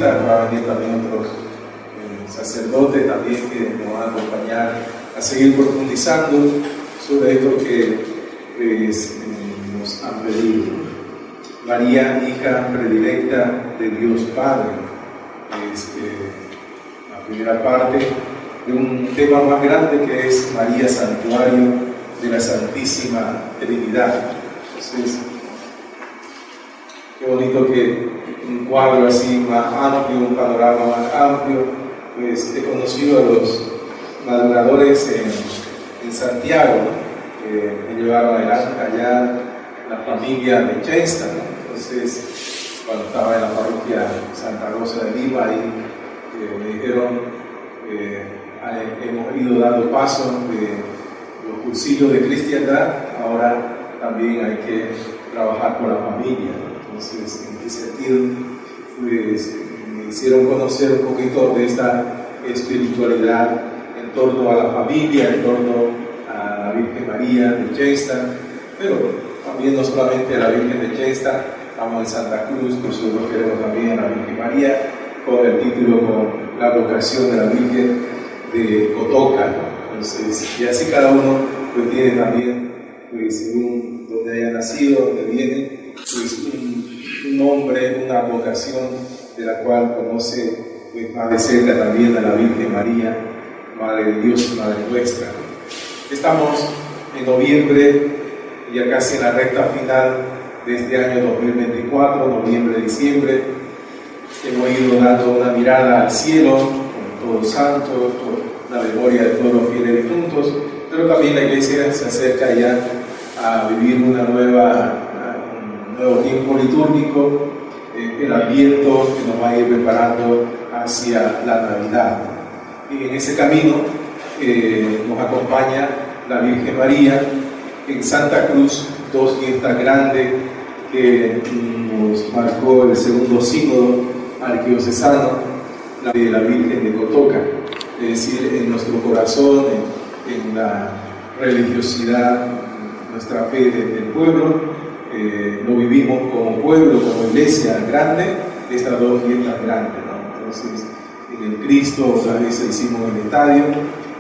visita, va a venir también otros sacerdotes también que nos van a acompañar a seguir profundizando sobre esto que nos han pedido. María, hija predilecta de Dios Padre, es la primera parte de un tema más grande que es María, santuario de la Santísima Trinidad. Entonces, qué bonito que un cuadro así más amplio, un panorama más amplio. Pues he conocido a los maduradores en Santiago, ¿no? Que me llevaron adelante allá la familia de Chesta, ¿no? Entonces, cuando estaba en la parroquia Santa Rosa de Lima, ahí me dijeron, hemos ido dando paso de los cursillos de cristiandad, ahora también hay que trabajar por la familia, ¿no? Entonces, en ese sentido, pues, me hicieron conocer un poquito de esta espiritualidad en torno a la familia, en torno a la Virgen María de Chesta, pero también no solamente a la Virgen de Chesta, estamos en Santa Cruz, nosotros queremos también a la Virgen María, con el título, con la vocación de la Virgen de Cotoca, ¿no? Entonces, y así cada uno pues tiene también, pues, según donde haya nacido, donde viene, pues un nombre, una vocación de la cual conoce pues, más de cerca también a la Virgen María, Madre de Dios y Madre nuestra. Estamos en noviembre, ya casi en la recta final de este año 2024, noviembre-diciembre. Hemos ido dando una mirada al cielo, con todos santos, por la memoria de todos los fieles difuntos, pero también la Iglesia se acerca ya a vivir un nuevo tiempo litúrgico, el Adviento que nos va a ir preparando hacia la Navidad. Y en ese camino nos acompaña la Virgen María en Santa Cruz, dos fiestas grandes que nos marcó el segundo sínodo arquidiocesano, la de la Virgen de Cotoca, es decir, en nuestro corazón, en la religiosidad, nuestra fe del pueblo. Lo vivimos como pueblo, como iglesia grande, estas dos fiestas grandes, ¿no? Entonces, en el Cristo, otra vez hicimos el estadio,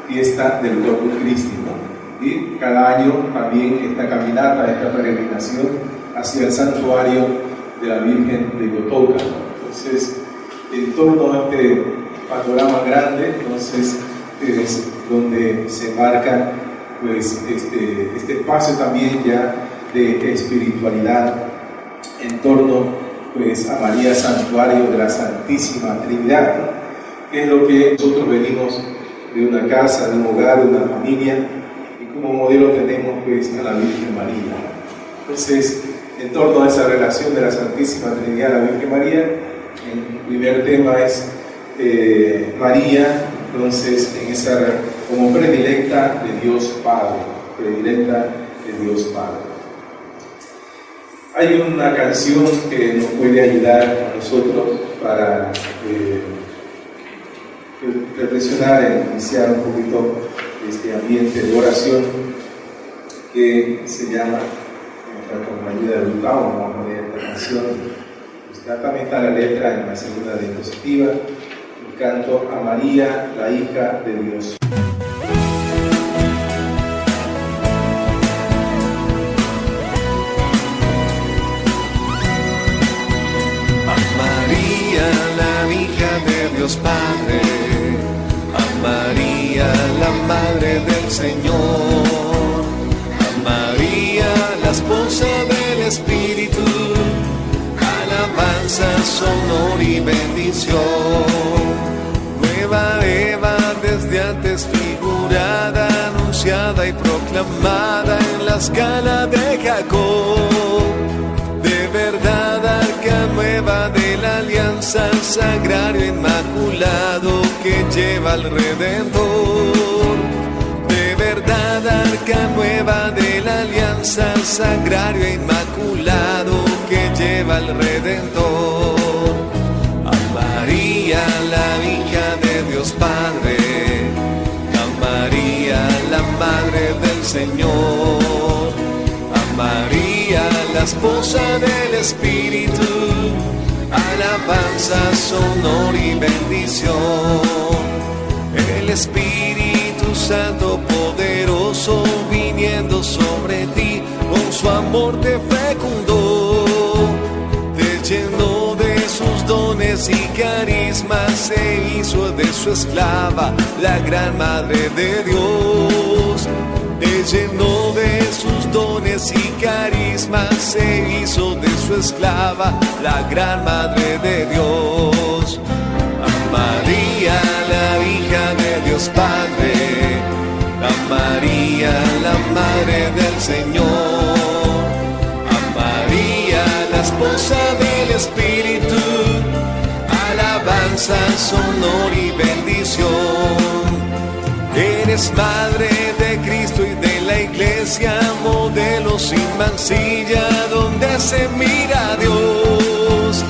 fiesta del Corpus Christi, ¿no? Y cada año también esta caminata, esta peregrinación hacia el santuario de la Virgen de Cotoca, ¿no? Entonces, en torno a este panorama grande, entonces, es donde se marca pues, este espacio también ya de espiritualidad en torno pues, a María, santuario de la Santísima Trinidad, ¿no? Que es lo que nosotros venimos de una casa, de un hogar, de una familia, y como modelo tenemos pues, a la Virgen María. Entonces, en torno a esa relación de la Santísima Trinidad a la Virgen María, el primer tema es María, entonces, como predilecta de Dios Padre, predilecta de Dios Padre. Hay una canción que nos puede ayudar a nosotros para reflexionar e iniciar un poquito este ambiente de oración que se llama, con la ayuda de Gustavo, vamos a poner esta canción. También está la letra en la segunda diapositiva, el canto a María, la hija de Dios. Dios Padre, a María, la Madre del Señor, a María, la esposa del Espíritu, alabanzas, honor y bendición. Nueva Eva, desde antes figurada, anunciada y proclamada en la escala de Jacob. De verdad, arca nueva de la alianza, sagrario inmaculado que lleva al Redentor. De verdad, arca nueva de la alianza, sagrario inmaculado que lleva al Redentor. A María, la hija de Dios Padre, a María, la Madre del Señor, a María, la esposa del Espíritu, alabanza alabanzas, honor y bendición. El Espíritu Santo poderoso viniendo sobre ti, con su amor te fecundó, te llenó de sus dones y carismas, se hizo de su esclava la gran Madre de Dios. Te llenó de sus dones y carismas, se hizo de su esclava la gran Madre de Dios. A María, la hija de Dios Padre, a María, la Madre del Señor, a María, la esposa del Espíritu, alabanzas, honor y bendición. Eres madre de Cristo y de la Iglesia, modelo sin mancilla, donde se mira a Dios.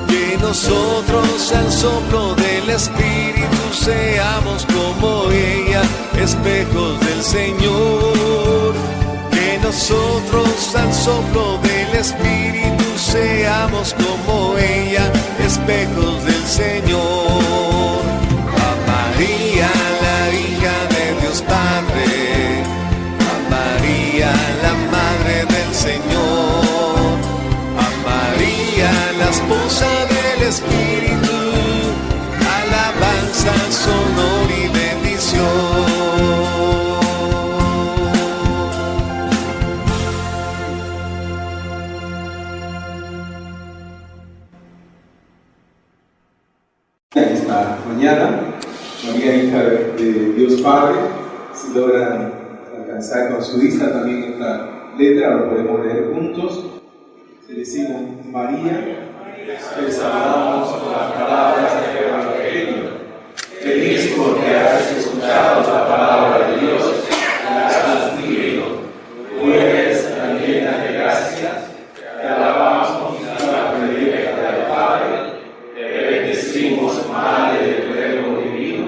Que nosotros al soplo del Espíritu seamos como ella, espejos del Señor. Que nosotros al soplo del Espíritu seamos como ella, espejos del Señor. A María, la hija de Dios Padre, a María, la Madre del Señor, a María, la esposa del Espíritu, alabanzas, honor y bendición. Esta mañana, María, hija de Dios Padre, si logran alcanzar con su vista también esta letra, lo podemos leer juntos. Le decimos: María, te saludamos con las palabras del Evangelio. Feliz porque has escuchado la palabra de Dios y la has cumplido. Tú eres la llena de gracia, te alabamos la predilecta del Padre, te bendecimos, Madre del Verbo Divino,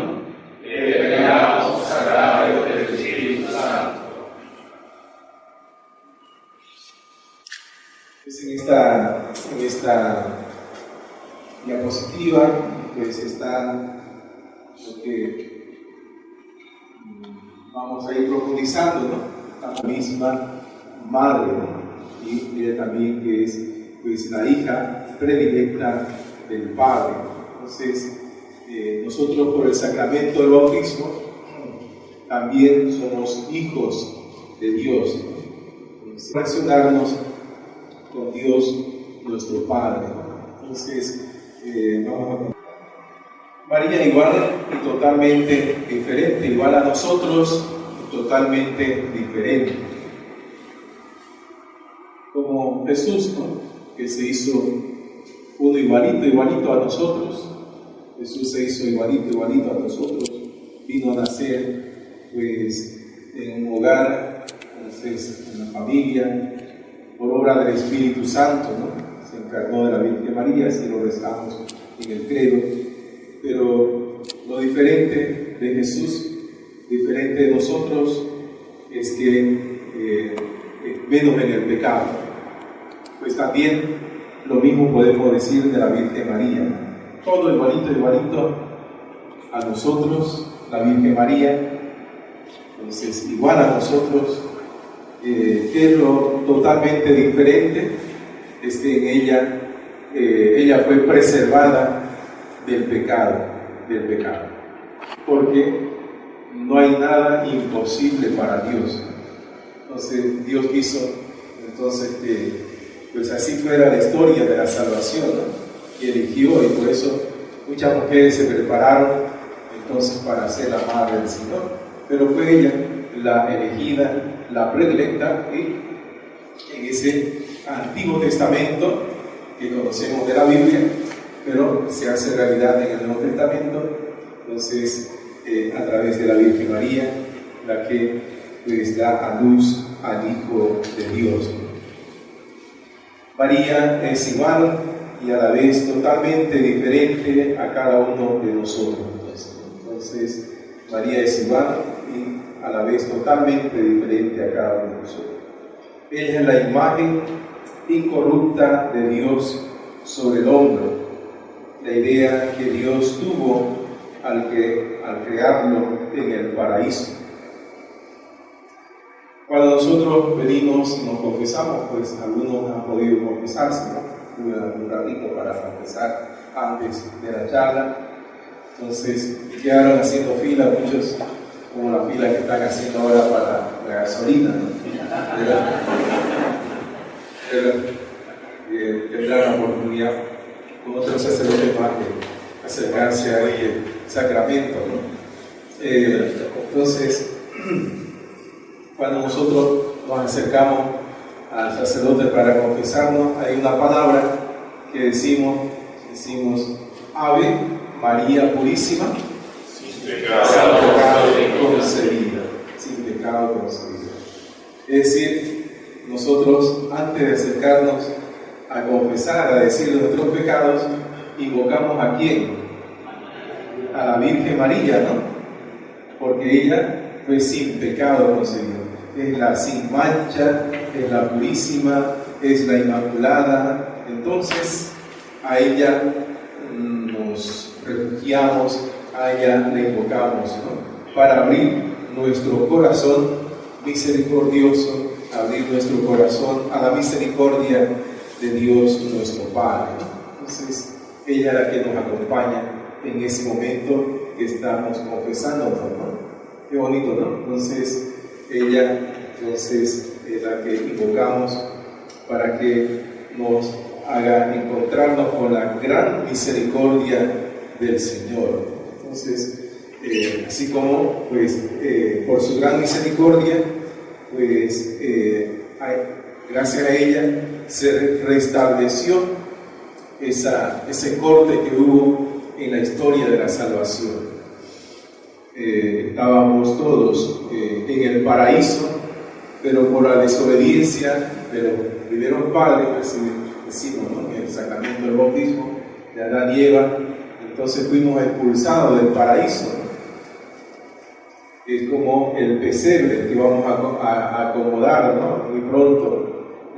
te veneramos, Sagrado del Espíritu Santo. Pues en esta diapositiva pues está lo que vamos a ir profundizando, ¿no? La misma madre, ¿no? Y ella también que es pues la hija predilecta del Padre. Entonces nosotros por el sacramento del bautismo también somos hijos de Dios, ¿no? Relacionarnos con Dios nuestro Padre. Entonces vamos a... María igual y totalmente diferente, igual a nosotros, totalmente diferente. Como Jesús, ¿no? Que se hizo uno igualito a nosotros. Jesús se hizo igualito a nosotros. Vino a nacer pues en un hogar, entonces en la familia, por obra del Espíritu Santo, ¿no? Se encarnó de la Virgen María, así lo rezamos en el credo. Pero lo diferente de Jesús, diferente de nosotros, es que menos en el pecado. Pues también lo mismo podemos decir de la Virgen María. Todo igualito a nosotros, la Virgen María. Entonces, igual a nosotros, que es lo totalmente diferente, es que en ella fue preservada del pecado, porque no hay nada imposible para Dios. Entonces Dios quiso que pues así fuera la historia de la salvación, ¿no? Y eligió, y por eso muchas mujeres se prepararon entonces para ser la madre del Señor, pero fue ella la elegida, la predilecta, y en ese Antiguo Testamento que conocemos de la Biblia, pero se hace realidad en el Nuevo Testamento, entonces a través de la Virgen María, la que pues da a luz al Hijo de Dios. María es igual y a la vez totalmente diferente a cada uno de nosotros. Entonces María es igual y a la vez totalmente diferente a cada uno de nosotros. Ella es la imagen incorrupta de Dios sobre el hombro. la idea que Dios tuvo al crearlo en el paraíso. Cuando nosotros venimos y nos confesamos, pues algunos han podido confesarse, ¿no? Tuve un ratito para confesar antes de la charla. Entonces quedaron haciendo fila, muchos, como la fila que están haciendo ahora para la gasolina, ¿no? Tendrán la oportunidad con otros sacerdotes más de acercarse a el sacramento, ¿no? Entonces, cuando nosotros nos acercamos al sacerdote para confesarnos, hay una palabra que decimos Ave María Purísima, sin pecado concebida, sin pecado concebida. Es decir, nosotros antes de acercarnos a confesar, a decir nuestros pecados, invocamos ¿a quién? A la Virgen María, ¿no? Porque ella fue sin pecado concebida. Es la sin mancha, es la purísima, es la inmaculada. Entonces a ella nos refugiamos, a ella la invocamos, ¿no? Para abrir nuestro corazón misericordioso, abrir nuestro corazón a la misericordia de Dios nuestro Padre, ¿no? Entonces ella es la que nos acompaña en ese momento que estamos confesándonos, ¿no? Qué bonito, ¿no? Entonces ella es la que invocamos para que nos haga encontrarnos con la gran misericordia del Señor. Entonces, así como, pues, por su gran misericordia, pues, gracias a ella se restableció ese corte que hubo en la historia de la salvación. Estábamos todos en el paraíso, pero por la desobediencia de los primeros padres, decimos, ¿no? En el sacramento del bautismo de Adán y Eva, entonces fuimos expulsados del paraíso, ¿no? Es como el pesebre que vamos a acomodar, ¿no? Muy pronto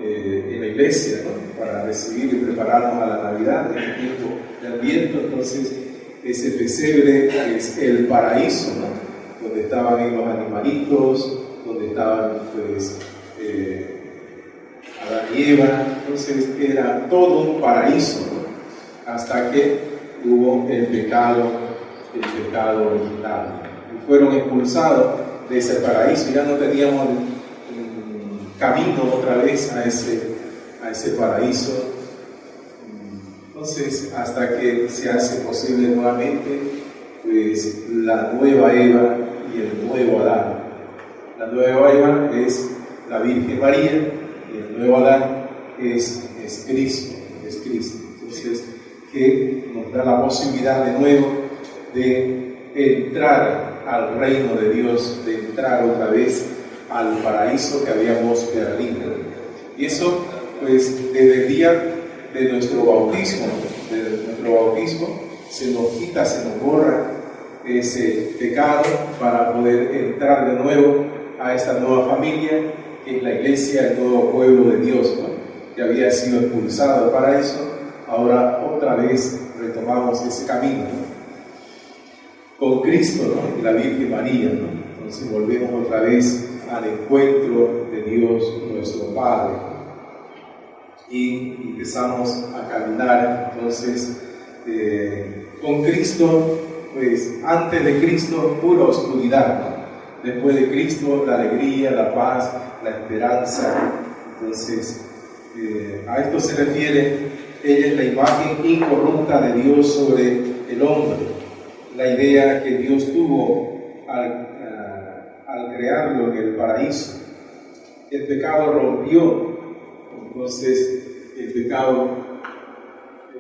en la iglesia, ¿no? Para recibir y prepararnos a la Navidad, en el tiempo del Adviento. Entonces ese pesebre es el paraíso, ¿no? Donde estaban los animalitos, donde estaban, pues, Adán y Eva. Entonces era todo un paraíso, ¿no? Hasta que hubo el pecado original. Y fueron expulsados de ese paraíso. Ya no teníamos camino otra vez a ese paraíso. Entonces, hasta que se hace posible nuevamente, pues, la nueva Eva y el nuevo Adán. La nueva Eva es la Virgen María y el nuevo Adán es Cristo, Entonces, que nos da la posibilidad de nuevo de entrar al reino de Dios, de entrar otra vez al paraíso que habíamos perdido. Y eso, pues, desde el día de nuestro bautismo, se nos quita, se nos borra ese pecado para poder entrar de nuevo a esta nueva familia que es la iglesia, el nuevo pueblo de Dios, ¿no? Que había sido expulsado del paraíso. Ahora otra vez retomamos ese camino, ¿no? Con Cristo, ¿no? Y la Virgen María, ¿no? Entonces volvemos otra vez al encuentro de Dios nuestro Padre y empezamos a caminar. Entonces con Cristo, pues antes de Cristo pura oscuridad, ¿no? Después de Cristo la alegría, la paz, la esperanza. Entonces a esto se refiere. Ella es la imagen incorrupta de Dios sobre el hombre, la idea que Dios tuvo al crearlo en el paraíso. El pecado rompió, entonces el pecado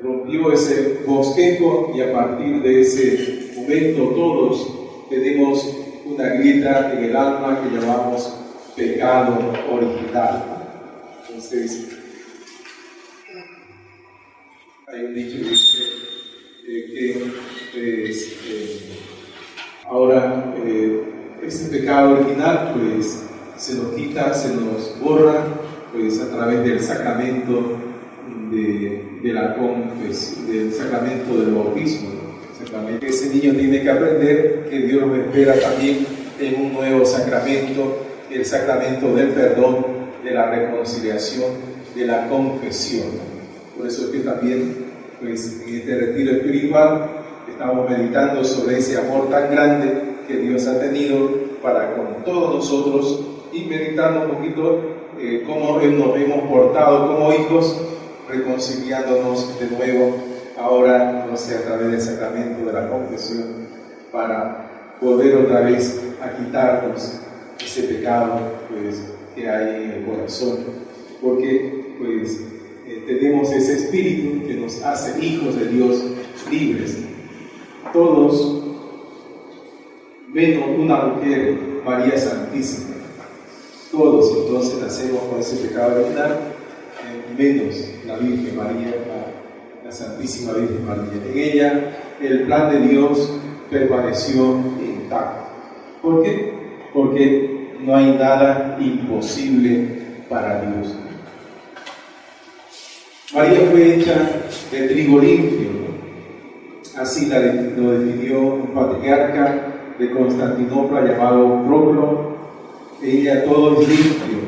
rompió ese bosquejo y a partir de ese momento todos tenemos una grieta en el alma que llamamos pecado original. Entonces, hay un dicho que dice ahora ese pecado original, pues, se nos quita, se nos borra, pues, a través del sacramento de la del sacramento del bautismo. Sacramento. Ese niño tiene que aprender que Dios lo espera también en un nuevo sacramento, el sacramento del perdón, de la reconciliación, de la confesión. Por eso es que también en este retiro espiritual estamos meditando sobre ese amor tan grande que Dios ha tenido para con todos nosotros y meditando un poquito cómo nos hemos portado como hijos, reconciliándonos de nuevo ahora, a través del sacramento de la confesión, para poder otra vez a quitarnos ese pecado que hay en el corazón, porque tenemos ese espíritu que nos hace hijos de Dios libres. Todos, menos una mujer, María Santísima, todos entonces nacemos con ese pecado original, menos la Virgen María, la Santísima Virgen María. En ella el plan de Dios permaneció intacto. ¿Por qué? Porque no hay nada imposible para Dios. María fue hecha de trigo limpio, así lo definió un patriarca de Constantinopla llamado Proclo. Ella todo es limpio,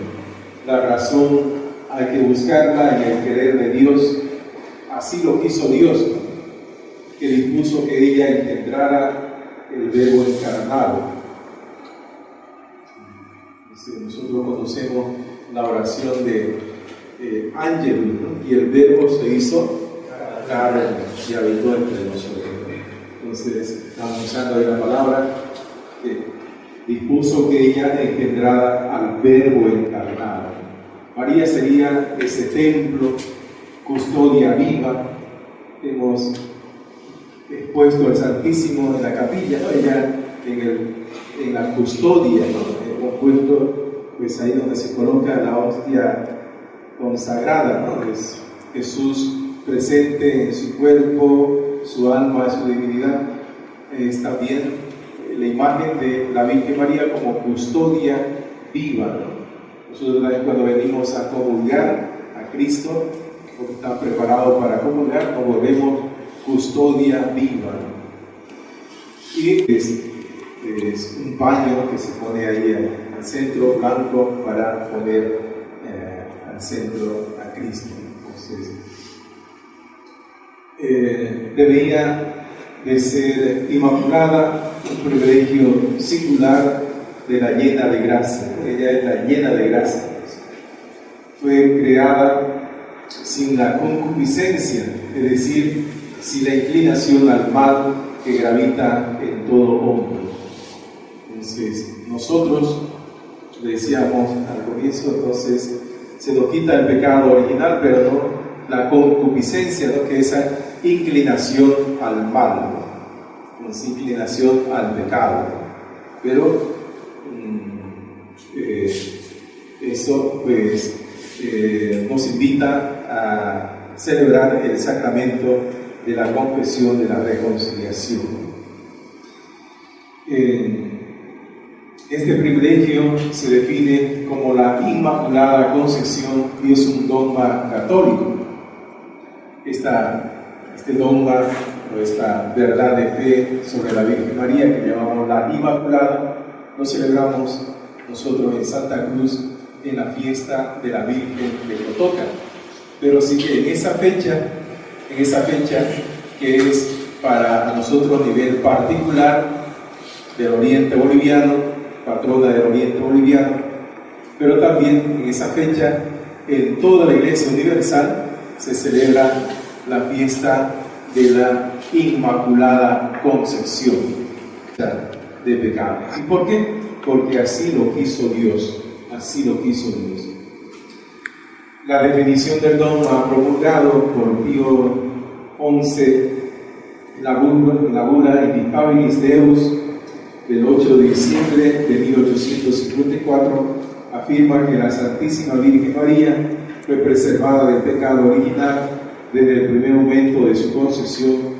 la razón hay que buscarla en el querer de Dios. Así lo quiso Dios, que dispuso que ella engendrara el Verbo encarnado. Nosotros conocemos la oración de Ángelus, ¿no? Y el Verbo se hizo carne y habitó entre nosotros. Entonces, estamos usando de la palabra que dispuso que ella engendrara al Verbo encarnado. María sería ese templo, custodia viva. Hemos expuesto al Santísimo en la capilla, ¿no? Ella en la custodia, ¿no? Hemos puesto ahí donde se coloca la hostia consagrada, ¿no? Es Jesús presente en su cuerpo, su alma, su divinidad. Es también la imagen de la Virgen María como custodia viva, ¿no? Nosotros también cuando venimos a comulgar a Cristo, porque está preparado para comulgar, nos volvemos custodia viva, ¿no? Y es un paño que se pone ahí al centro, blanco, para poner al centro a Cristo. Entonces, debería de ser inmaculada, un privilegio singular de la llena de gracia. Ella es la llena de gracia. Fue creada sin la concupiscencia, es decir, sin la inclinación al mal que gravita en todo hombre. Entonces, nosotros, le decíamos al comienzo, entonces se nos quita el pecado original, pero no la concupiscencia, ¿no? Que esa inclinación al mal, ¿no? Esa inclinación al pecado. Pero eso nos invita a celebrar el sacramento de la confesión, de la reconciliación. Este privilegio se define como la Inmaculada Concepción y es un dogma católico. Este dogma o esta verdad de fe sobre la Virgen María, que llamamos la Inmaculada, lo celebramos nosotros en Santa Cruz en la fiesta de la Virgen de Cotoca. Pero sí que en esa fecha que es para nosotros a nivel particular del Oriente Boliviano, patrona del Oriente Boliviano, pero también en esa fecha en toda la Iglesia Universal se celebra la fiesta de la Inmaculada Concepción de pecado. ¿Y por qué? Porque así lo quiso Dios, así lo quiso Dios. La definición del dogma promulgado por Pío XI, Labura Indicabilis Deus, del 8 de diciembre de 1854, afirma que la Santísima Virgen María fue preservada del pecado original desde el primer momento de su concepción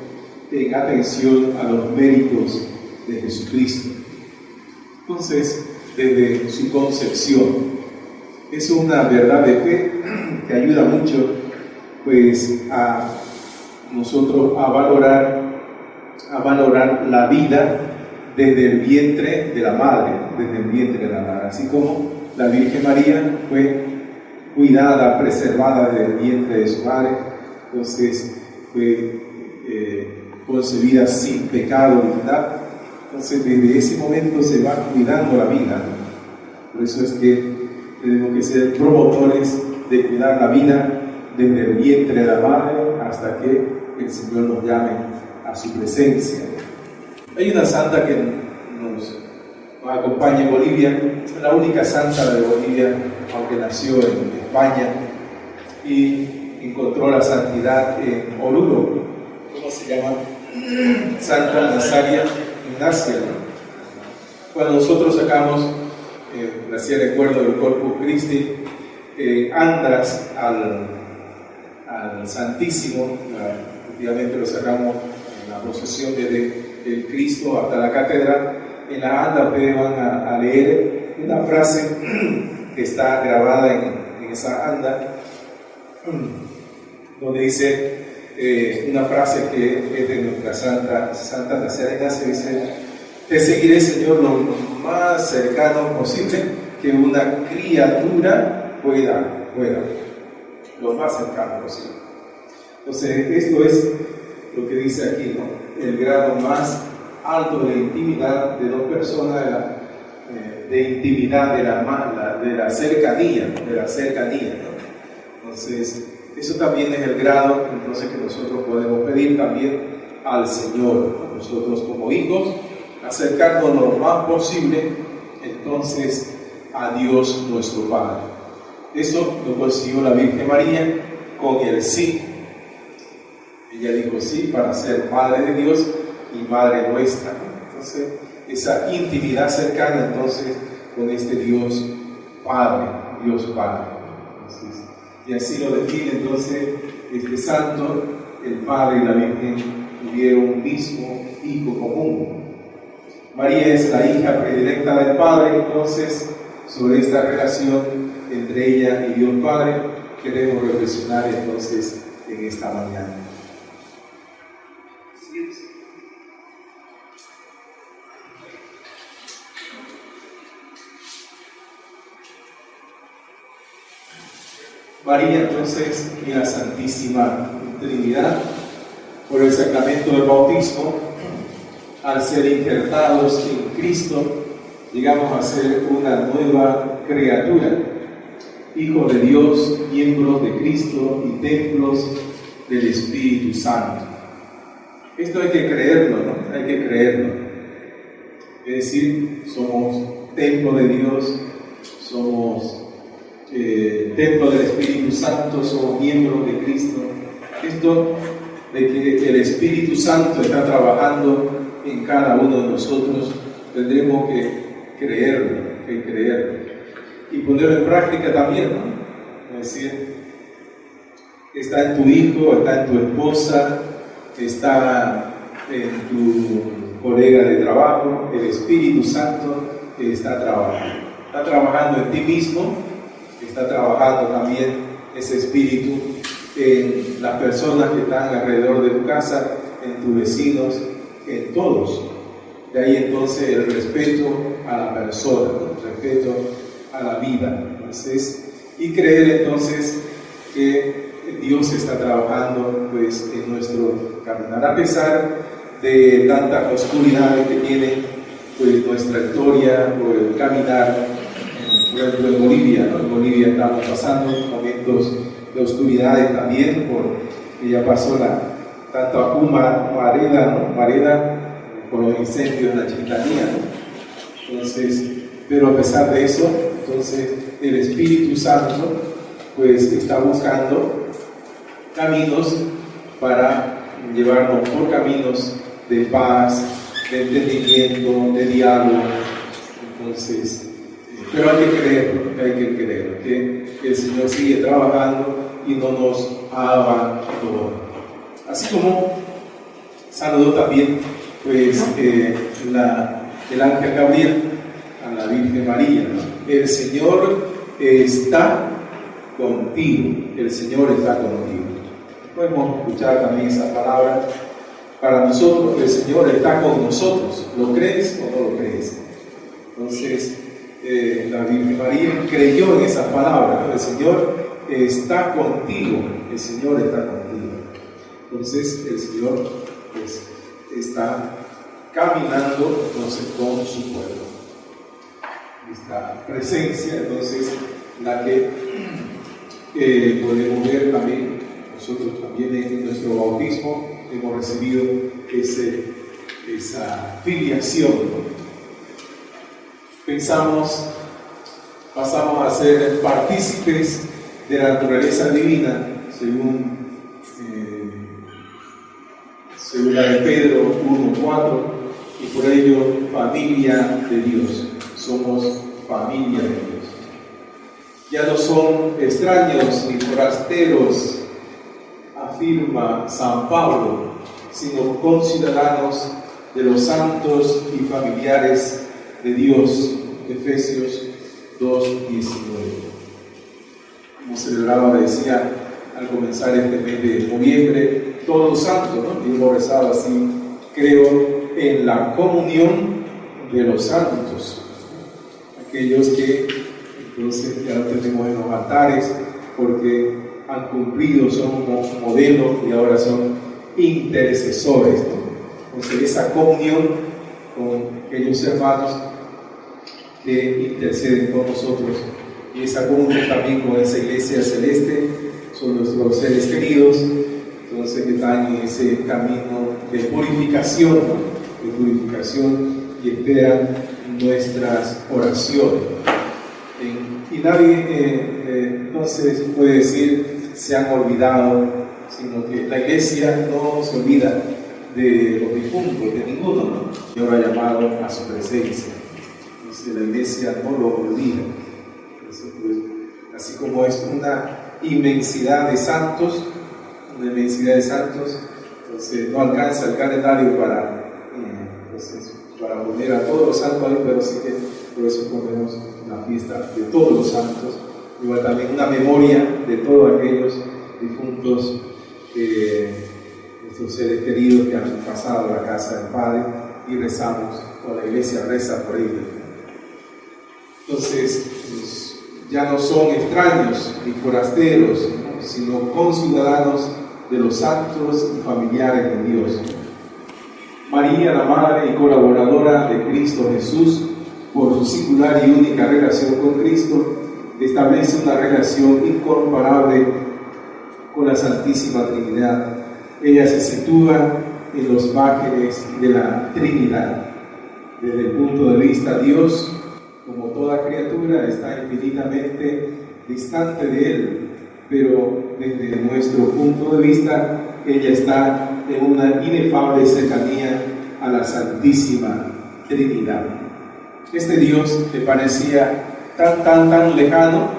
en atención a los méritos de Jesucristo. Entonces, desde su concepción, es una verdad de fe que ayuda mucho pues a nosotros a valorar la vida desde el vientre de la madre, así como la Virgen María fue cuidada, preservada desde el vientre de su madre, entonces fue concebida sin pecado original. Entonces desde ese momento se va cuidando la vida. Por eso es que tenemos que ser promotores de cuidar la vida desde el vientre de la madre hasta que el Señor nos llame a su presencia. Hay una santa que nos acompaña en Bolivia, la única santa de Bolivia, aunque nació en España y encontró la santidad en Oruro. ¿Cómo se llama? Santa Nazaria Ignacia. Cuando nosotros sacamos, recién recuerdo del Corpus Christi, andas al Santísimo, efectivamente lo sacamos en la procesión desde el Cristo hasta la catedral. En la anda ustedes van a leer una frase que está grabada en esa anda, donde dice una frase que es de nuestra Santa Nazaria Ignacia, dice: te seguiré, Señor, lo más cercano posible que una criatura pueda, lo más cercano posible. Entonces, esto es lo que dice aquí, ¿no? El grado más alto de intimidad de dos personas, de intimidad, de la cercanía, ¿no? Entonces, eso también es el grado entonces que nosotros podemos pedir también al Señor, ¿no? Nosotros como hijos, acercarnos lo más posible entonces a Dios nuestro Padre. Eso lo consiguió la Virgen María con el sí. Ella dijo sí para ser Madre de Dios y Madre nuestra, ¿no? Entonces, esa intimidad cercana entonces con este Dios Padre. Entonces, y así lo define entonces este santo: el Padre y la Virgen tuvieron un mismo hijo común. María es la hija predilecta del Padre. Entonces, sobre esta relación entre ella y Dios Padre queremos reflexionar entonces en esta mañana. María entonces y la Santísima Trinidad, por el sacramento del bautismo, al ser injertados en Cristo, llegamos a ser una nueva criatura, hijos de Dios, miembros de Cristo y templos del Espíritu Santo. Esto hay que creerlo, ¿no? Hay que creerlo. Es decir, somos templo de Dios, somos templo del Espíritu Santo, somos miembros de Cristo. Esto de que el Espíritu Santo está trabajando en cada uno de nosotros, tendremos que creerlo, y ponerlo en práctica también, ¿no? Es decir, está en tu hijo, está en tu esposa, está en tu colega de trabajo. El Espíritu Santo está trabajando en ti mismo, está trabajando también ese Espíritu en las personas que están alrededor de tu casa, en tus vecinos, en todos. De ahí entonces el respeto a la persona, el respeto a la vida. Entonces, y creer entonces que Dios está trabajando pues en nuestro caminar, a pesar de tantas oscuridades que tiene pues nuestra historia por el caminar. Por ejemplo, en Bolivia, ¿no? En Bolivia estamos pasando momentos de oscuridades también, porque ya pasó tanto a Mareda, por los incendios en la Chiquitanía, ¿no? Entonces, pero a pesar de eso, entonces el Espíritu Santo pues está buscando caminos para llevarnos por caminos de paz, de entendimiento, de diálogo. Entonces, pero hay que creer que el Señor sigue trabajando y no nos abandona. Así como saludó también pues el ángel Gabriel a la Virgen María, ¿no? El Señor está contigo, Podemos escuchar también esa palabra. Para nosotros el Señor está con nosotros. ¿Lo crees o no lo crees? Entonces, la Virgen María creyó en esa palabra, ¿no? El Señor está contigo, el Señor está contigo. Entonces, el Señor pues, está caminando entonces con su pueblo. Esta presencia, entonces, la que podemos ver también, nosotros también en nuestro bautismo hemos recibido esa filiación, ¿no? Pasamos a ser partícipes de la naturaleza divina, según segunda de Pedro 1:4, y por ello familia de Dios. Somos familia de Dios. Ya no son extraños ni forasteros, afirma San Pablo, sino conciudadanos de los santos y familiares de Dios. Efesios 2:19. Como celebraba, decía al comenzar este mes de noviembre, todos los santos, ¿no? Y hemos rezado así: creo en la comunión de los santos, aquellos que entonces ya lo tenemos en los altares porque han cumplido, son modelos y ahora son intercesores, ¿no? Entonces esa comunión con aquellos hermanos que interceden con nosotros, y esa comunión también con esa iglesia celeste, son nuestros seres queridos, entonces que están en ese camino de purificación, ¿no? De purificación, y esperan nuestras oraciones. Y nadie entonces puede decir se han olvidado, sino que la iglesia no se olvida de los difuntos, de ninguno, ¿no? Dios ha llamado a su presencia. Entonces la iglesia no lo olvida. Entonces, pues, así como es una inmensidad de santos, entonces no alcanza el calendario para poner a todos los santos ahí, pero sí que por eso ponemos una fiesta de todos los santos, igual también una memoria de todos aquellos difuntos, nuestros seres queridos que han pasado a la casa del Padre, y rezamos, o la iglesia reza por ellos. Entonces, pues, ya no son extraños ni forasteros, ¿no? Sino conciudadanos de los santos y familiares de Dios. María, la Madre y colaboradora de Cristo Jesús, por su singular y única relación con Cristo, establece una relación incomparable con la Santísima Trinidad. Ella se sitúa en los márgenes de la Trinidad. Desde el punto de vista de Dios, como toda criatura, está infinitamente distante de Él, pero desde nuestro punto de vista, ella está en una inefable cercanía a la Santísima Trinidad. Este Dios que parecía tan lejano,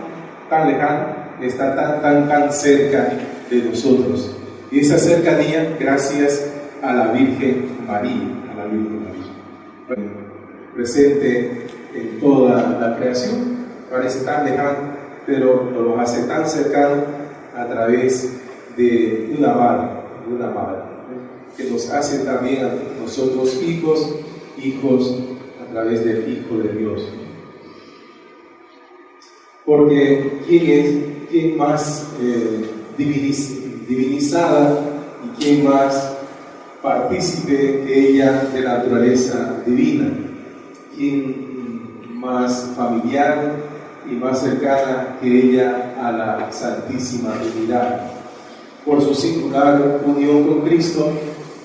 está tan cerca de nosotros. Y esa cercanía gracias a la Virgen María, presente en toda la creación. Parece tan lejano, pero nos hace tan cercano a través de una madre, que nos hace también a nosotros hijos a través del Hijo de Dios. Porque ¿quién más divinizada y quién más partícipe que ella de la naturaleza divina? ¿Quién más familiar y más cercana que ella a la Santísima Trinidad? Por su singular unión con Cristo,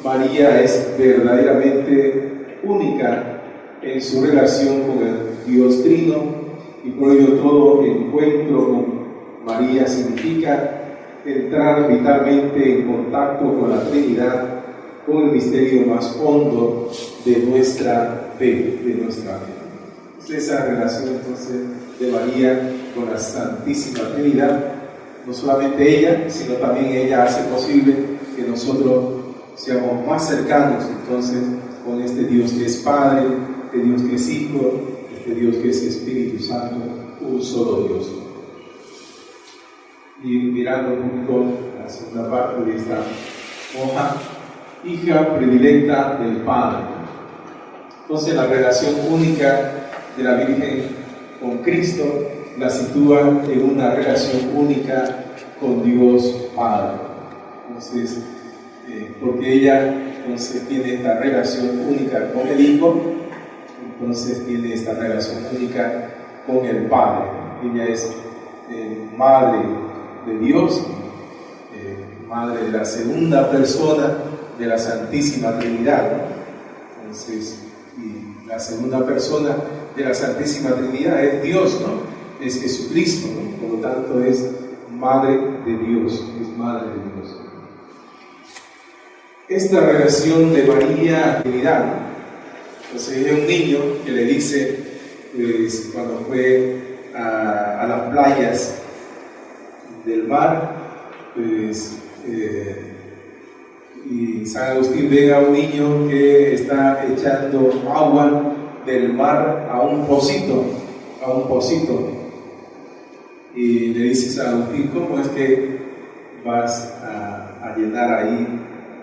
María es verdaderamente única en su relación con el Dios Trino, y por ello todo encuentro con María significa entrar vitalmente en contacto con la Trinidad, con el misterio más hondo de nuestra fe, Esa relación entonces de María con la Santísima Trinidad, no solamente ella, sino también ella hace posible que nosotros seamos más cercanos entonces con este Dios que es Padre, este Dios que es Hijo, este Dios que es Espíritu Santo, un solo Dios. Y mirando un poco segunda parte de esta hoja, hija predilecta del Padre. Entonces la relación única de la Virgen con Cristo la sitúa en una relación única con Dios Padre. Entonces, porque ella entonces tiene esta relación única con el Hijo, entonces tiene esta relación única con el Padre. Ella es madre de Dios, madre de la segunda persona de la Santísima Trinidad, ¿no? Entonces, y la segunda persona de la Santísima Trinidad es Dios, ¿no? Es Jesucristo, ¿no? Por lo tanto es madre de Dios, es madre de Dios. Esta relación de María a Trinidad, ¿no? Entonces es un niño que le dice, pues, cuando fue a las playas del mar, pues, y San Agustín ve a un niño que está echando agua del mar a un pocito, y le dice San Agustín, ¿cómo es que vas a llenar ahí,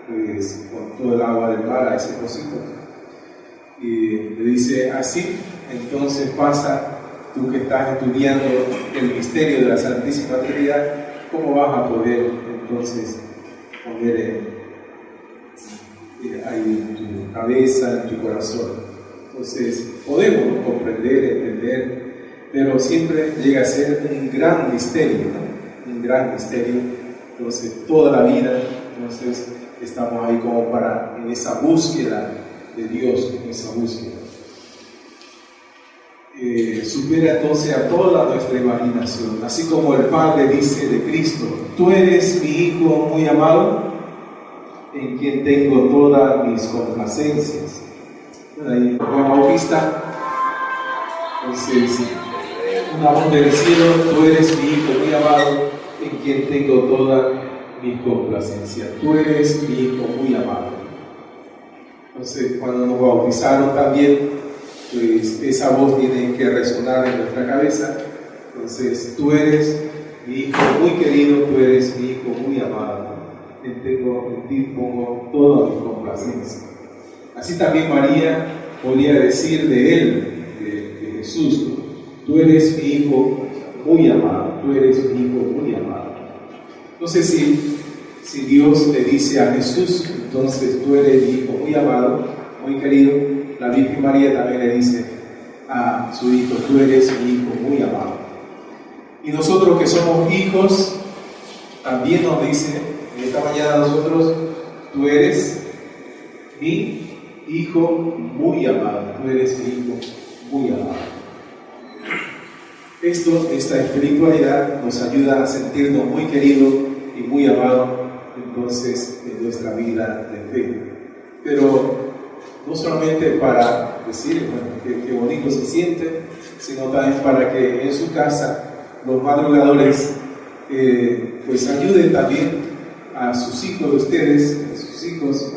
pues, con todo el agua del mar a ese pocito? Y le dice, así, entonces pasa, tú que estás estudiando el misterio de la Santísima Trinidad, ¿cómo vas a poder entonces poner ahí en tu cabeza, en tu corazón? Entonces podemos comprender, entender, pero siempre llega a ser un gran misterio, ¿no? Un gran misterio. Entonces toda la vida, entonces estamos ahí como para, en esa búsqueda de Dios, en esa búsqueda. Supera entonces a toda nuestra imaginación, así como el Padre dice de Cristo, tú eres mi Hijo muy amado, en quien tengo todas mis complacencias. Ahí Juan Bautista, entonces, una voz del cielo, tú eres mi Hijo muy amado, en quien tengo todas mis complacencias. Tú eres mi Hijo muy amado. Entonces, cuando nos bautizaron también, pues esa voz tiene que resonar en nuestra cabeza. Entonces, tú eres mi Hijo muy querido, tú eres mi Hijo muy amado. En ti pongo toda mi complacencia. Así también María podría decir de él, de Jesús, ¿no? Tú eres mi Hijo muy amado, tú eres mi Hijo muy amado. Entonces, si Dios le dice a Jesús, entonces tú eres mi Hijo muy amado, muy querido, la Virgen María también le dice a su Hijo, tú eres mi Hijo muy amado. Y nosotros que somos hijos, también nos dice, en esta mañana nosotros, tú eres mi Hijo muy amado, tú eres mi Hijo muy amado. Esta espiritualidad nos ayuda a sentirnos muy queridos y muy amados, entonces, en nuestra vida de fe. Pero no solamente para decir, bueno, qué bonito se siente, sino también para que en su casa los madrugadores pues ayuden también a sus hijos de ustedes, a sus hijos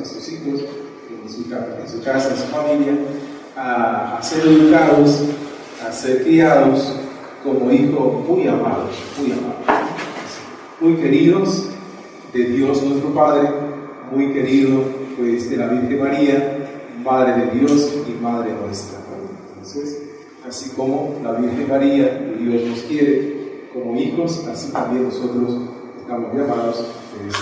en su casa, en su familia, a ser educados, a ser criados como hijos muy amados, muy queridos de Dios nuestro Padre, muy queridos pues de la Virgen María, Madre de Dios y Madre nuestra. Entonces, así como la Virgen María, Dios nos quiere como hijos, así también nosotros estamos llamados, pues,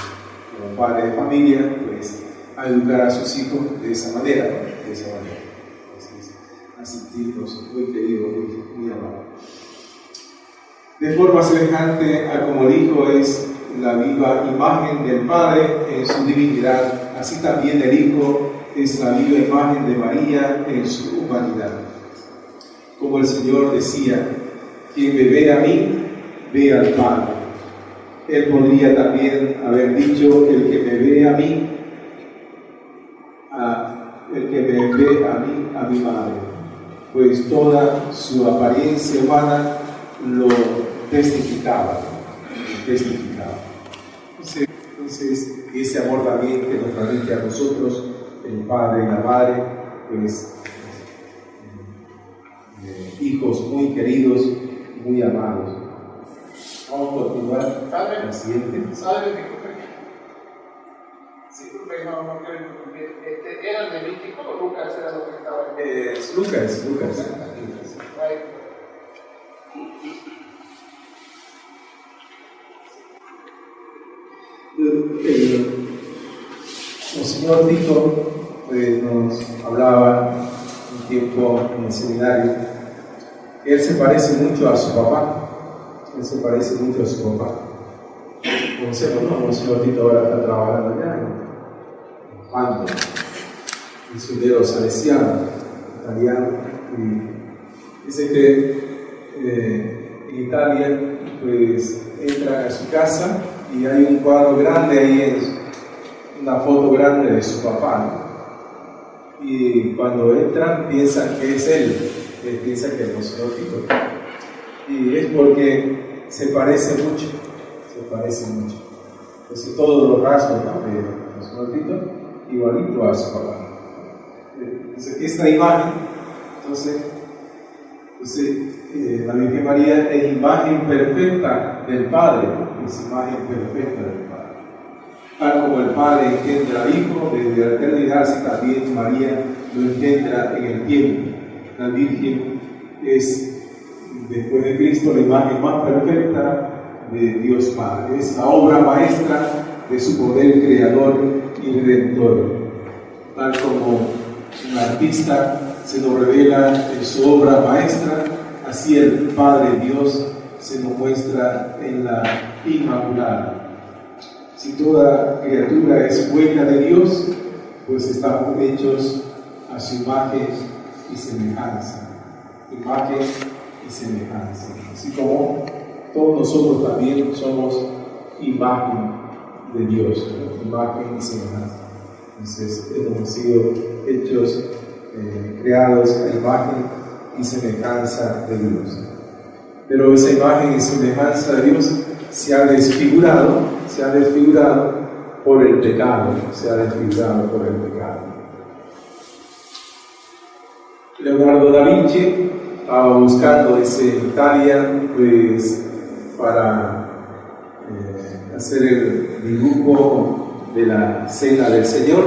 como padres de familia, pues, a educar a sus hijos de esa manera, ¿no? De esa manera. Entonces, a sentirnos muy queridos, muy amados. De forma semejante a como el Hijo es la viva imagen del Padre en su divinidad, así también el Hijo es la viva imagen de María en su humanidad. Como el Señor decía, quien me ve a mí, ve al Padre. Él podría también haber dicho, el que me ve a mí, a mi Madre, pues toda su apariencia humana lo testificaba. Entonces, ese amor también que nos transmite a nosotros, el Padre y la Madre, pues hijos muy queridos, muy amados. Vamos a continuar. La siguiente. disculpe, no quiero interrumpir. ¿Era el Levítico o Lucas era lo que estaba en Es Lucas. El señor Tito nos hablaba un tiempo en el seminario. Él se parece mucho a su papá. Conocemos, ¿no? El señor Tito ahora está trabajando allá en Pando, misionero salesiano, italiano. Y dice que en Italia, pues entra a su casa y hay un cuadro grande ahí, una foto grande de su papá, ¿no? Y cuando entran piensan que es él, piensan que es el señor Tito. Y es porque se parece mucho. Entonces todos los rasgos, ¿no?, de señor Tito, igualito a su papá. Entonces esta imagen, la Virgen María es imagen perfecta del Padre, es imagen perfecta del Padre. Tal como el Padre engendra al Hijo desde la eternidad, así también María lo engendra en el tiempo. La Virgen es, después de Cristo, la imagen más perfecta de Dios Padre. Es la obra maestra de su poder creador y redentor. Tal como un artista se nos revela en su obra maestra, así el Padre Dios se nos muestra en la Inmaculada. Si toda criatura es huella de Dios, pues estamos hechos a su imagen y semejanza. Así como todos nosotros también somos imagen de Dios, ¿no? Imagen y semejanza. Entonces hemos sido hechos, creados a imagen y semejanza de Dios. Pero esa imagen y semejanza de Dios se ha desfigurado por el pecado. Leonardo da Vinci estaba buscando en Italia, pues, para hacer el dibujo de la Cena del Señor,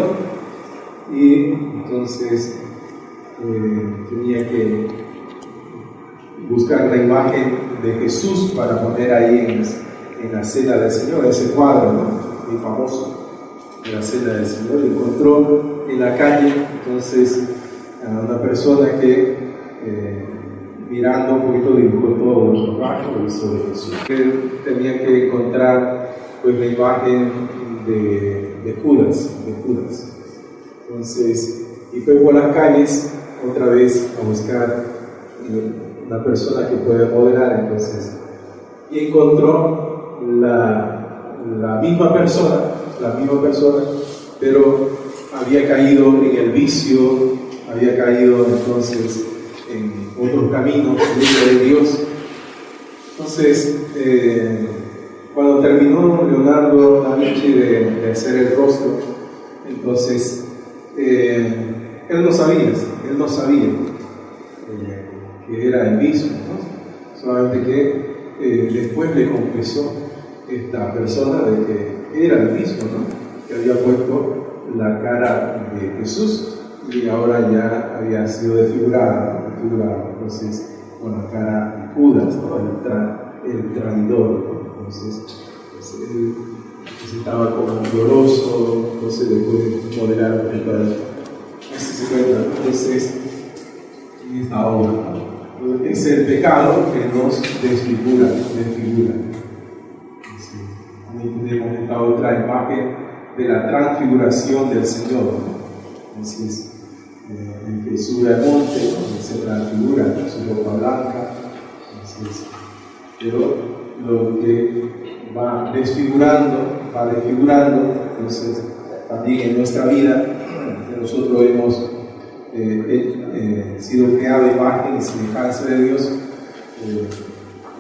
y entonces tenía que buscar la imagen de Jesús para poner ahí en la Cena del Señor, ese cuadro, ¿no?, muy famoso de la Cena del Señor. Y encontró en la calle entonces a una persona que mirando un poquito dibujó todo el trabajo de Jesús. Él tenía que encontrar, pues, la imagen de Judas. Entonces, y fue por las calles otra vez a buscar una persona que pueda modelar, entonces, y encontró la misma persona, pero había caído en el vicio, había caído entonces en otros caminos libre de Dios. Entonces, cuando terminó Leonardo da Vinci de hacer el rostro, entonces él no sabía que era el mismo, ¿no? Solamente que después le confesó esta persona de que era el mismo, ¿no?, que había puesto la cara de Jesús y ahora ya había sido desfigurado, entonces, con la cara de Judas, ¿no?, el traidor, ¿no? Entonces él estaba como lloroso, entonces después de modelar el padre. Así se cuenta, entonces, en esta obra, ¿no?, es el pecado que nos desfigura. También tenemos esta otra imagen de la transfiguración del Señor, ¿no? Entonces, el Jesús del monte, ¿no?, se transfigura con su ropa blanca. Entonces, pero lo que va desfigurando, entonces también en nuestra vida, que nosotros hemos sido creado imagen y semejanza de Dios,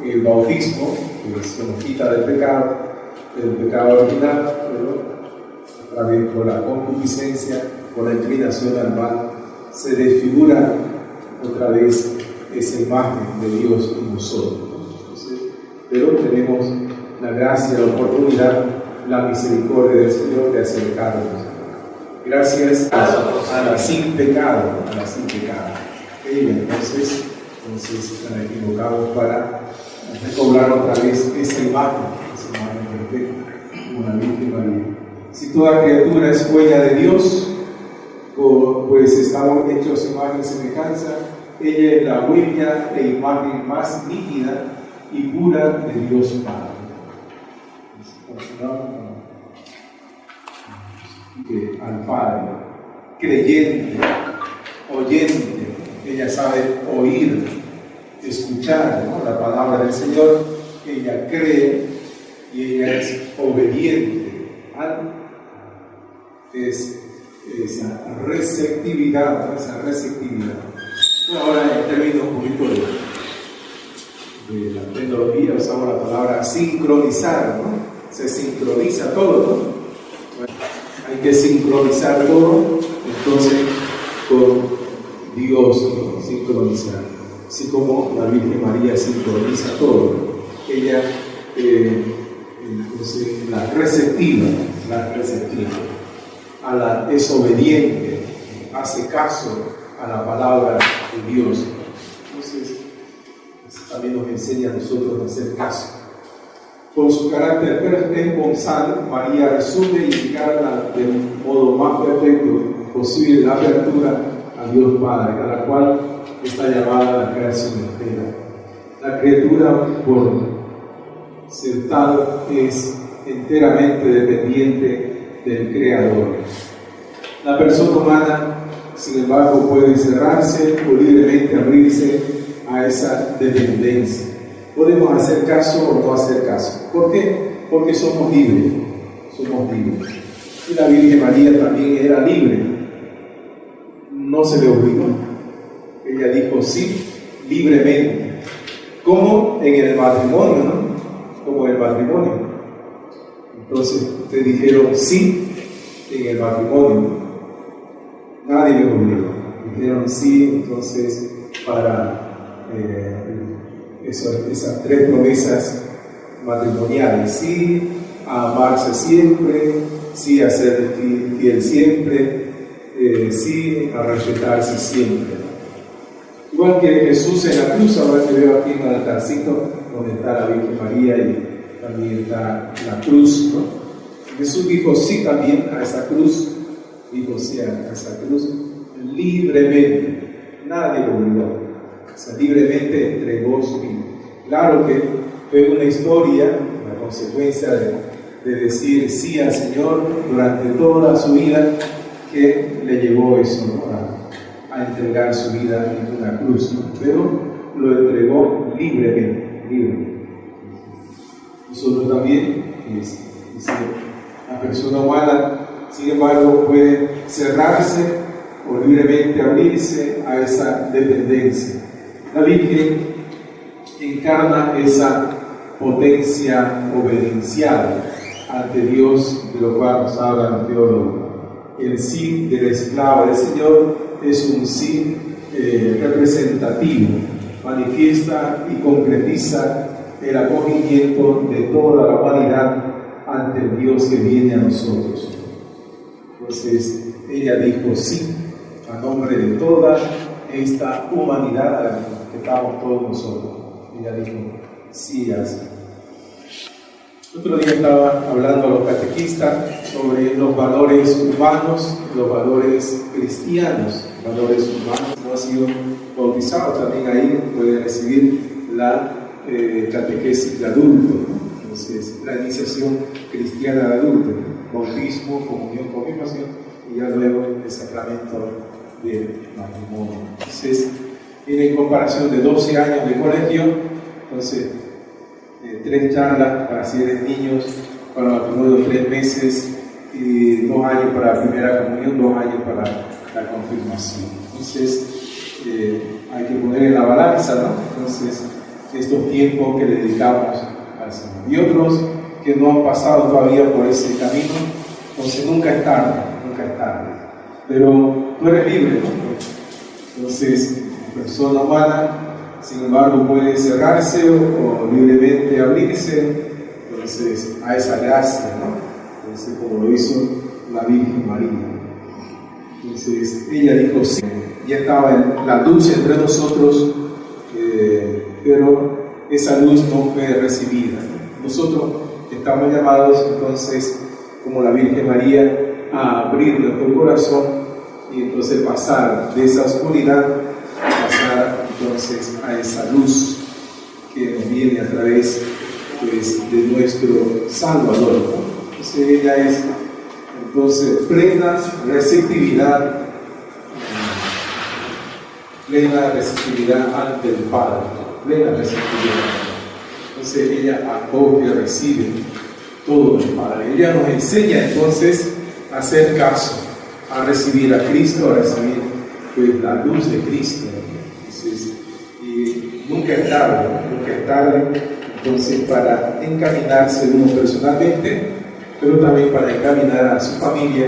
el bautismo, que se nos quita del pecado original, pero a través de la concupiscencia, por la inclinación al mal, se desfigura otra vez esa imagen de Dios en nosotros. Entonces, pero tenemos la gracia, la oportunidad, la misericordia del Señor de acercarnos gracias a la sin pecado, Ella entonces están equivocados para recobrar otra vez esa imagen perfecta, como la Virgen María. Si toda criatura es huella de Dios, pues estamos hechos imagen y semejanza. Ella es la huella e imagen más nítida y pura de Dios Padre. Que al Padre, creyente, oyente, ella sabe oír, escuchar, ¿no?, la palabra del Señor. Ella cree y ella es obediente. Es esa receptividad, ¿no?, esa receptividad. Ahora, en términos un poquito de la tecnología, usamos la palabra sincronizar, ¿no? Se sincroniza todo, ¿no? Bueno, hay que sincronizar todo, entonces, con Dios, ¿no? Sincronizar. Así como la Virgen María sincroniza todo. Ella, entonces, la receptiva, es obediente, hace caso a la palabra de Dios. Entonces, también nos enseña a nosotros a hacer caso. Por su carácter responsable, María resume y encarna de un modo más perfecto posible la apertura a Dios Padre, a la cual está llamada la creación entera. La criatura, por ser tal, es enteramente dependiente del Creador. La persona humana, sin embargo, puede cerrarse o libremente abrirse a esa dependencia. Podemos hacer caso o no hacer caso. ¿Por qué? Porque somos libres. Y la Virgen María también era libre. No se le obligó. Ella dijo sí libremente. Como en el matrimonio, ¿no? Como en el matrimonio. Entonces, ustedes dijeron sí en el matrimonio. Nadie me obligó. Dijeron sí, entonces, para esas 3 promesas matrimoniales: sí a amarse siempre, sí a ser fiel siempre, sí a respetarse siempre. Igual que Jesús en la cruz, ahora que veo aquí en el altarcito donde está la Virgen María y también está la cruz, ¿no? Jesús dijo sí también a esa cruz, libremente, nadie lo obligó, o sea, libremente entregó su vida. Claro que fue una historia, una consecuencia de decir sí al Señor durante toda su vida, que le llevó eso, ¿no?, a entregar su vida en una cruz, ¿no? Pero lo entregó libremente. Nosotros también, la persona humana, sin embargo, puede cerrarse o libremente abrirse a esa dependencia. La Virgen encarna esa potencia obediencial ante Dios, de lo cual nos hablan los teólogos. El sí de la esclava del Señor es un sí representativo, manifiesta y concretiza el acogimiento de toda la humanidad ante el Dios que viene a nosotros. Entonces, ella dijo sí a nombre de toda esta humanidad que estamos todos nosotros. Ella dijo sí así. Otro día estaba hablando a los catequistas sobre los valores humanos, los valores cristianos, valores humanos. No ha sido bautizado, también ahí puede recibir la catequesis de adulto, ¿no? Entonces, la iniciación cristiana de adulto, bautismo, comunión, confirmación y ya luego el sacramento del matrimonio. Entonces, en comparación de 12 años de colegio, entonces 3 charlas para si eres niños, para matrimonio 3 meses y 2 años para la primera comunión, 2 años para la confirmación. Entonces, hay que poner en la balanza, ¿no? Entonces, estos tiempos que le dedicamos al Señor. Y otros que no han pasado todavía por ese camino, entonces nunca es tarde. Pero tú eres libre, ¿no? Entonces, la persona humana, sin embargo, puede cerrarse o libremente abrirse, entonces, a esa gracia, ¿no? Entonces, como lo hizo la Virgen María. Entonces ella dijo sí, ya estaba la luz entre nosotros, pero esa luz no fue recibida. Nosotros estamos llamados entonces, como la Virgen María, a abrir nuestro corazón y entonces pasar de esa oscuridad, pasar entonces a esa luz que nos viene a través pues, de nuestro Salvador, ¿no? Entonces ella es entonces plena receptividad ante el Padre, plena receptividad. Entonces ella acoge, recibe todo del Padre. Ella nos enseña entonces a hacer caso, a recibir a Cristo, a recibir pues, la luz de Cristo. Entonces, y nunca es tarde, entonces para encaminarse uno personalmente, pero también para encaminar a su familia,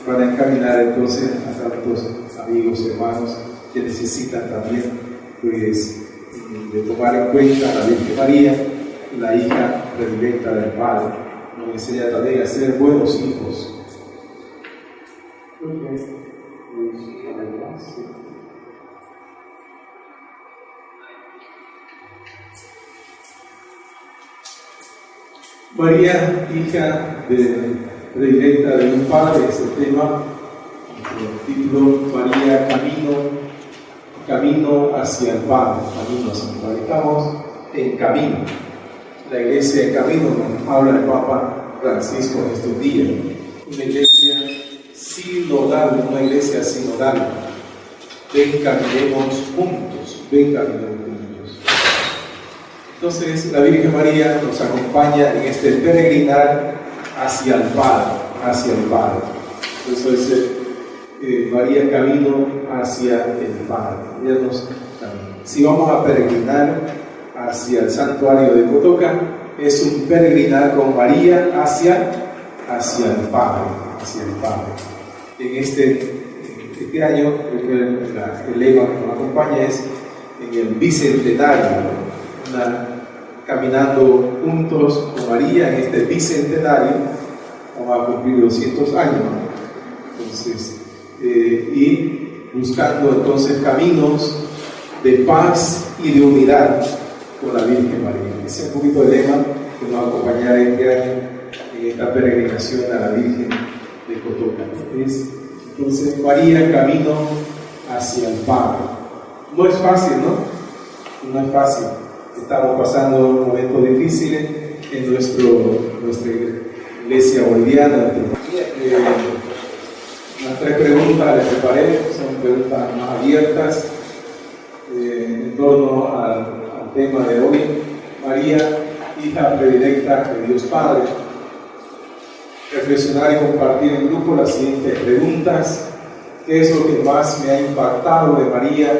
para encaminar entonces a tantos amigos, hermanos que necesitan también pues, de tomar en cuenta a la Virgen María, la hija predilecta del Padre. Nos enseña también a ser buenos hijos. María, hija predilecta de un Padre, es el tema. El título, María, camino hacia el Padre. Camino hacia el Padre. Estamos en camino. La iglesia en camino nos habla el Papa Francisco en estos días. Una iglesia sinodal, una iglesia sinodal. Ven, caminemos juntos. Ven, caminemos juntos. Entonces, la Virgen María nos acompaña en este peregrinar hacia el Padre, hacia el Padre. Eso es María, camino hacia el Padre. Ella nos camina. Si vamos a peregrinar hacia el santuario de Cotoca, es un peregrinar con María hacia el Padre, hacia el Padre. En este año, el lema que nos acompaña es en el bicentenario, caminando juntos con María en este bicentenario. Vamos a cumplir 200 años, entonces, y buscando entonces caminos de paz y de unidad con la Virgen María. Ese es un poquito el lema que nos va a acompañar este año en esta peregrinación a la Virgen de Cotoca. Entonces, María, camino hacia el Padre. No es fácil, ¿no? No es fácil. Estamos pasando momentos difíciles en nuestra iglesia boliviana. Las 3 preguntas les preparé, son preguntas más abiertas en torno al tema de hoy. María, hija predilecta de Dios Padre. Reflexionar y compartir en grupo las siguientes preguntas. ¿Qué es lo que más me ha impactado de María,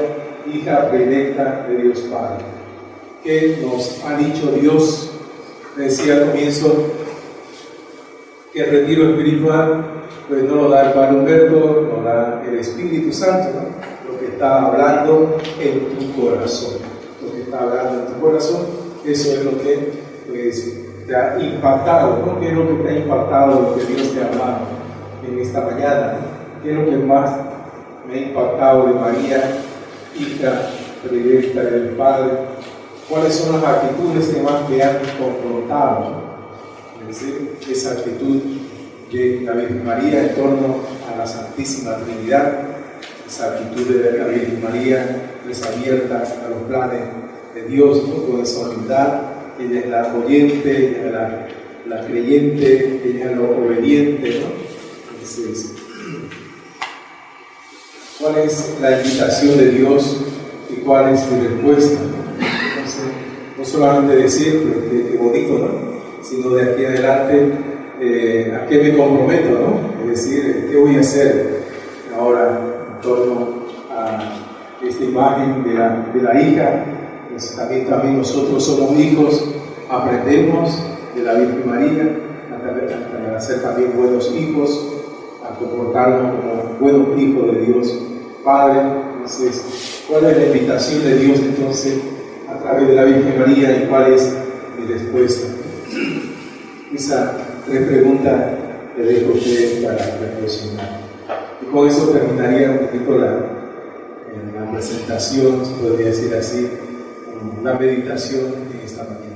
hija predilecta de Dios Padre? ¿Qué nos ha dicho Dios? Decía al comienzo que el retiro espiritual pues no lo da el Padre Humberto, lo da el Espíritu Santo, ¿no? Lo que está hablando en tu corazón. Lo que está hablando en tu corazón, eso es lo que pues, te ha impactado, ¿no? ¿Qué es lo que te ha impactado, lo que Dios te ha hablado en esta mañana? ¿Qué es lo que más me ha impactado de María, hija predilecta del Padre? ¿Cuáles son las actitudes que más te han confrontado? Es decir, esa actitud de la Virgen María en torno a la Santísima Trinidad, esa actitud de la Virgen María desabierta a los planes de Dios, ¿no? Con esa humildad. Ella es la oyente, ella es la creyente, ella es la obediente, ¿no? Entonces, ¿cuál es la invitación de Dios y cuál es tu respuesta? Entonces, no solamente decir, pues, qué bonito, ¿no? Sino de aquí adelante, ¿a qué me comprometo, no? Es decir, ¿qué voy a hacer ahora en torno a esta imagen de la hija? Pues también nosotros somos hijos, aprendemos de la Virgen María a ser también buenos hijos, a comportarnos como buenos hijos de Dios Padre. Entonces, ¿cuál es la invitación de Dios entonces a través de la Virgen María y cuál es mi respuesta? Esas 3 preguntas te dejo para reflexionar. con eso terminaría un poquito la presentación, se podría decir así, la meditación en esta mañana.